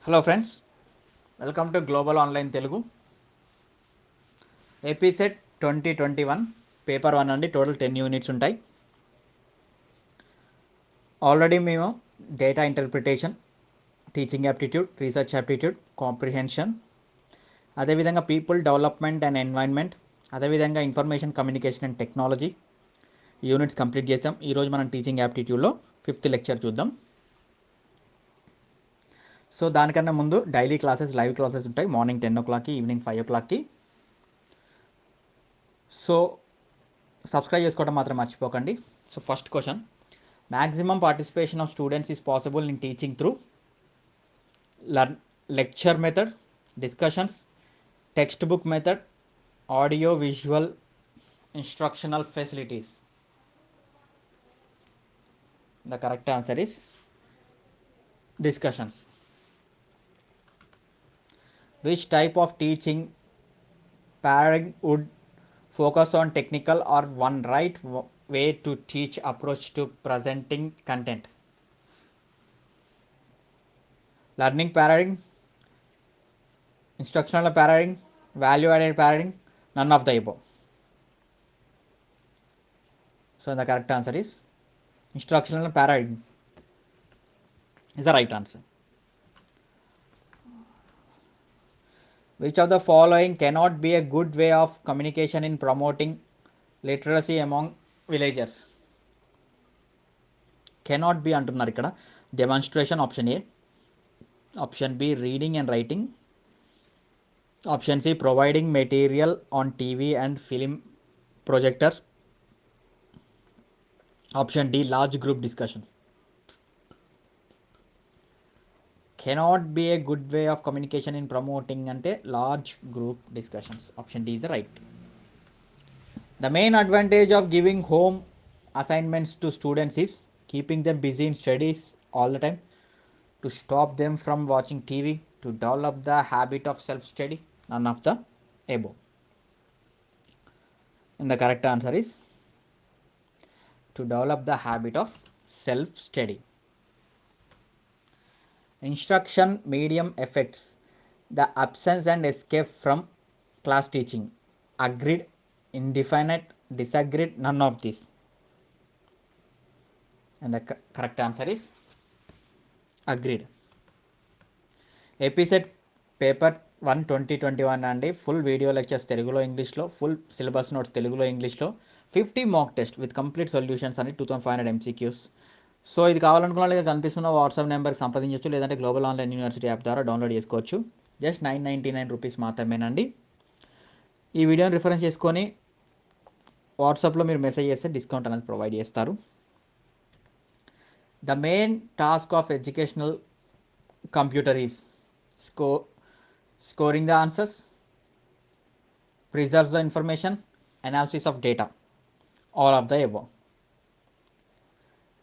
Hello friends, welcome to global online Telugu. AP SET 2021 paper 1 అండి. Total 10 units ఉంటాయి. Already మేము data interpretation, teaching aptitude, research aptitude, comprehension, అదేవిధంగా people development and environment, అదేవిధంగా information communication and technology units complete చేసాం. ఈరోజు మనం teaching యాప్టిట్యూడ్లో 5th lecture చూద్దాం. సో దానికన్నా ముందు డైలీ క్లాసెస్, లైవ్ క్లాసెస్ ఉంటాయి. మార్నింగ్ 10 o'clockకి, ఈవినింగ్ 5 o'clockకి. సో సబ్స్క్రైబ్ చేసుకోవడం మాత్రం మర్చిపోకండి. So first question, maximum participation of students is possible in teaching through lecture method, discussions, text book method, audio visual instructional facilities. The correct answer is discussions. Which type of teaching paradigm would focus on technical or one right way to teach approach to presenting content? Learning paradigm, instructional paradigm, value added paradigm, none of the above. So the correct answer is instructional paradigm is the right answer. Which of the following cannot be a good way of communication in promoting literacy among villagers? Cannot be అంటున్నారు ఇక్కడ. Demonstration option A, option B reading and writing, option C providing material on TV and film projector, option D large group discussions. Cannot be a good way of communication in promoting అంటే large group discussions. Option D is the right. The main advantage of giving home assignments to students is keeping them busy in studies all the time, to stop them from watching TV, to develop the habit of self-study, none of the above. And the correct answer is to develop the habit of self-study. Instruction medium affects the absence and escape from class teaching. Agreed, indefinite, disagreed, none of these. And the correct answer is agreed. APSET paper 1 2021 అండి. Full video lectures తెలుగులో, ఇంగ్లీష్లో, full syllabus notes తెలుగులో, ఇంగ్లీష్లో, 50 mock test with complete solutions అని 2500 MCQs. So ఇది కావాలనుకున్న వాళ్ళకి కనిపిస్తున్న వాట్సాప్ నెంబర్కి సంప్రదించవచ్చు, లేదంటే గ్లోబల్ ఆన్లైన్ యూనివర్సిటీ యాప్ ద్వారా డౌన్లోడ్ చేసుకోవచ్చు. జస్ట్ 999 రూపీస్ మాత్రమేనండి. ఈ వీడియోని రిఫరెన్స్ చేసుకొని వాట్సాప్లో మీరు మెసేజ్ చేస్తే డిస్కౌంట్ అనేది ప్రొవైడ్ చేస్తారు. The main task of educational computer is scoring the answers, preserves the information, analysis of data, all of the above.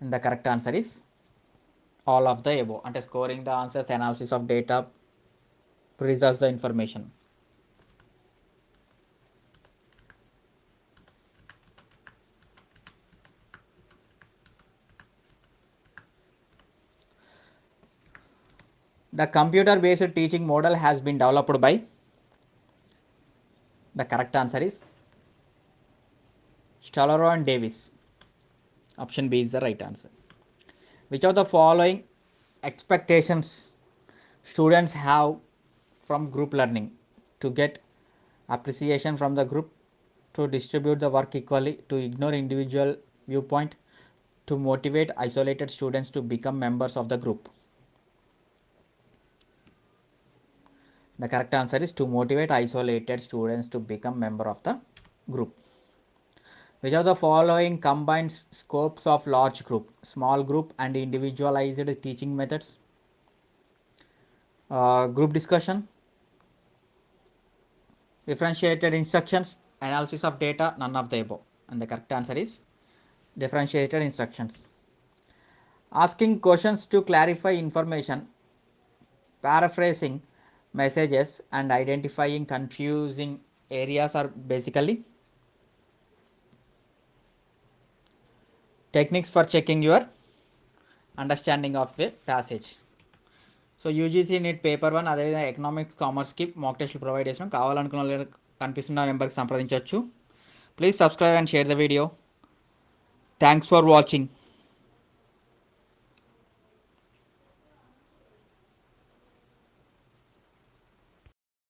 And the correct answer is all of the above. అంటే scoring the answers, analysis of data, preserves the information. The computer based teaching model has been developed by. The correct answer is Stallaro and Davis. Option B is the right answer. Which of the following expectations students have from group learning? To get appreciation from the group, to distribute the work equally, to ignore individual viewpoint, to motivate isolated students to become members of the group. The correct answer is to motivate isolated students to become member of the group. Which of the following combines scopes of large group, small group and individualized teaching methods? Group discussion, differentiated instructions, analysis of data, none of the above. And the correct answer is differentiated instructions. Asking questions to clarify information, paraphrasing messages, and identifying confusing areas are basically techniques for checking your understanding of a passage. So UGC neat paper 1 అదేవిధంగా economics కామర్స్కి మాక్ టెస్ట్లు provide చేసినాం. కావాలనుకున్న వాళ్ళు కనిపిస్తున్న నెంబర్కి సంప్రదించవచ్చు. Please subscribe and share the video. Thanks for watching.